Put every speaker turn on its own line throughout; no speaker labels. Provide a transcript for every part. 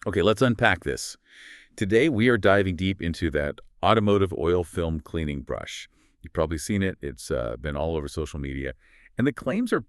Okay, let's unpack this. Today, we are diving deep into that automotive oil film cleaning brush. You've probably seen it. It's been all over social media. And the claims are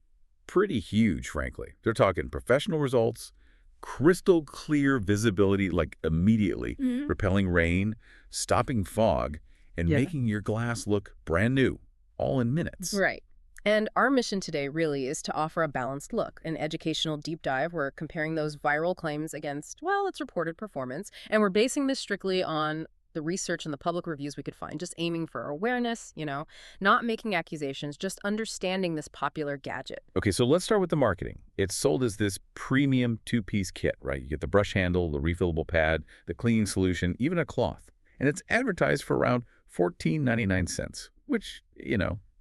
pretty huge, frankly. They're talking professional results, crystal clear visibility, like immediately,
Mhm.
repelling rain, stopping fog, and
Yeah.
making your glass look brand new, all in minutes.
Right. And our mission today really is to offer a balanced look, an educational deep dive. We're comparing those viral claims against, well, its reported performance. And we're basing this strictly on the research and the public reviews we could find, just aiming for awareness, not making accusations, just understanding this popular gadget.
Okay, so let's start with the marketing. It's sold as this premium two-piece kit, right? You get the brush handle, the refillable pad, the cleaning solution, even a cloth. And it's advertised for around $14.99, which,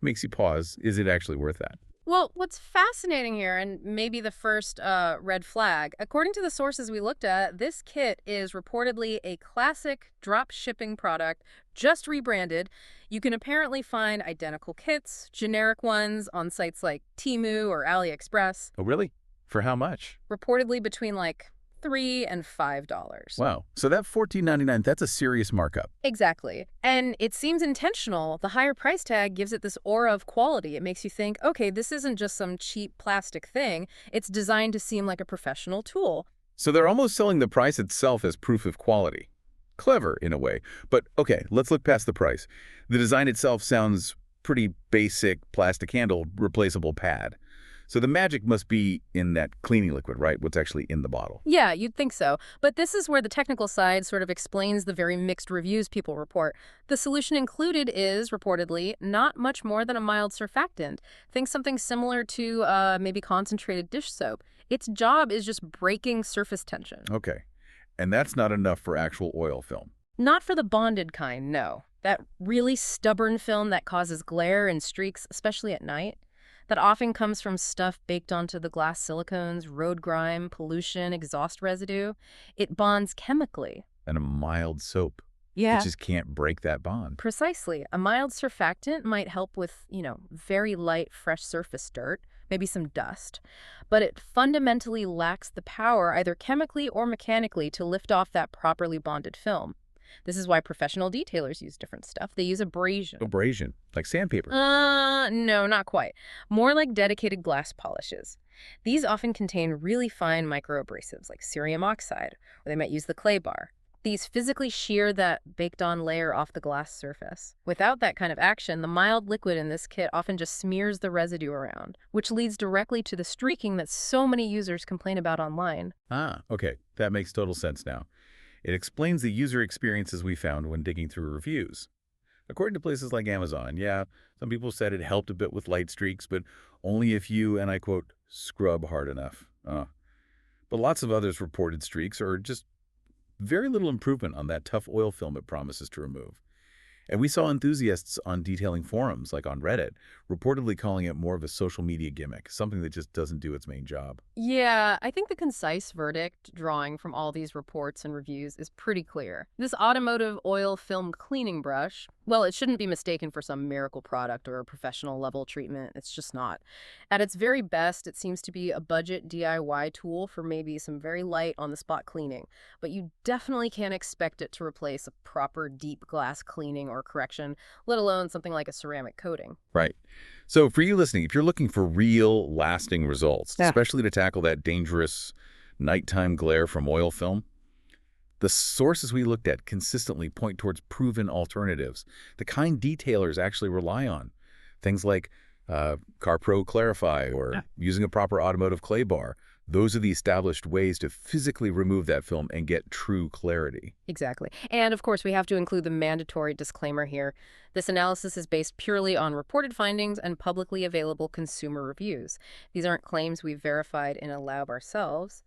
makes you pause. Is it actually worth that?
Well, what's fascinating here, and maybe the first red flag, according to the sources we looked at, this kit is reportedly a classic drop shipping product, just rebranded. You can apparently find identical kits, generic ones, on sites like Temu or AliExpress,
Oh, really? For how much?
reportedly between like $3 and $5.
Wow. So that $14.99, that's a serious markup.
Exactly. And it seems intentional. The higher price tag gives it this aura of quality. It makes you think, okay, this isn't just some cheap plastic thing. It's designed to seem like a professional tool.
So they're almost selling the price itself as proof of quality. Clever, in a way. But okay, let's look past the price. The design itself sounds pretty basic, plastic handle, replaceable pad. So the magic must be in that cleaning liquid, right? What's actually in the bottle.
Yeah, you'd think so. But this is where the technical side sort of explains the very mixed reviews people report. The solution included is, reportedly, not much more than a mild surfactant. Think something similar to maybe concentrated dish soap. Its job is just breaking surface tension.
Okay. And that's not enough for actual oil film.
Not for the bonded kind, no. That really stubborn film that causes glare and streaks, especially at night. That often comes from stuff baked onto the glass silicones, road grime, pollution, exhaust residue. It bonds chemically.
And a mild soap. It
Yeah.
just can't break that bond.
Precisely. A mild surfactant might help with, very light, fresh surface dirt, maybe some dust. But it fundamentally lacks the power, either chemically or mechanically, to lift off that properly bonded film. This is why professional detailers use different stuff. They use abrasion.
Abrasion, like sandpaper.
No, not quite. More like dedicated glass polishes. These often contain really fine microabrasives like cerium oxide, or they might use the clay bar. These physically shear that baked-on layer off the glass surface. Without that kind of action, the mild liquid in this kit often just smears the residue around, which leads directly to the streaking that so many users complain about online.
Ah, okay. That makes total sense now. It explains the user experiences we found when digging through reviews. According to places like Amazon, yeah, some people said it helped a bit with light streaks, but only if you, and I quote, scrub hard enough. But lots of others reported streaks or just very little improvement on that tough oil film it promises to remove. And we saw enthusiasts on detailing forums, like on Reddit, reportedly calling it more of a social media gimmick, something that just doesn't do its main job.
Yeah, I think the concise verdict drawing from all these reports and reviews is pretty clear. This automotive oil film cleaning brush, well, it shouldn't be mistaken for some miracle product or a professional level treatment. It's just not. At its very best, it seems to be a budget DIY tool for maybe some very light on the spot cleaning, but you definitely can't expect it to replace a proper deep glass cleaning or correction, let alone something like a ceramic coating.
Right. So for you listening, if you're looking for real, lasting results,
Yeah.
especially to tackle that dangerous nighttime glare from oil film, the sources we looked at consistently point towards proven alternatives, the kind detailers actually rely on. Things like CarPro Clarify or
Yeah.
using a proper automotive clay bar. Those are the established ways to physically remove that film and get true clarity.
Exactly. And of course, we have to include the mandatory disclaimer here. This analysis is based purely on reported findings and publicly available consumer reviews. These aren't claims we've verified in a lab ourselves.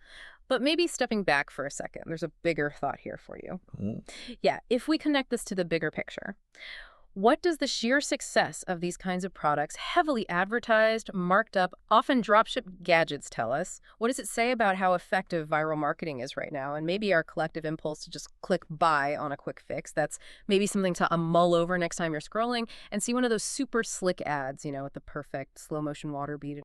But maybe stepping back for a second, there's a bigger thought here for you.
Mm.
Yeah, if we connect this to the bigger picture, what does the sheer success of these kinds of products, heavily advertised, marked up, often dropship gadgets tell us? What does it say about how effective viral marketing is right now? And maybe our collective impulse to just click buy on a quick fix. That's maybe something to mull over next time you're scrolling and see one of those super slick ads, with the perfect slow motion water bead